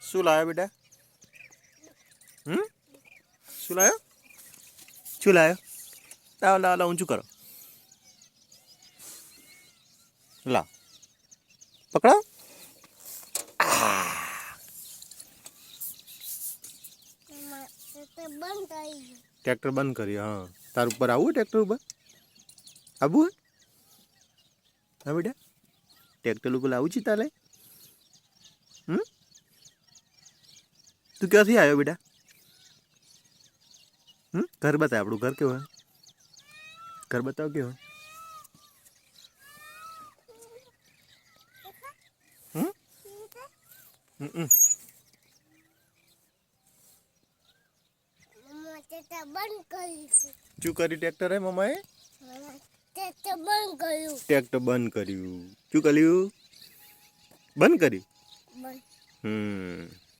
શું લાવ્યો બેટા? શું લાવ્યો? શું લાવ્યો? લાવ લાવ લાવ ઊંચું કરો. લાવ પકડો. ટ્રેક્ટર બંધ કર્યું. હા, તાર ઉપર આવું ટ્રેક્ટર ઉપર આવું? હા બેટા, ટ્રેક્ટર ઉપર આવું છે તારે? તું ક્યાંથી આવ્યો બેટા? ઘર બતાવ, આપણું ઘર કેવું હોય? ઘર બતાવ કેવું હોય? શું કર્યું ટ્રેક્ટર હે મમ્માએ? ટ્રેક્ટર બંધ કર્યું. શું કર્યું? બંધ કર્યું.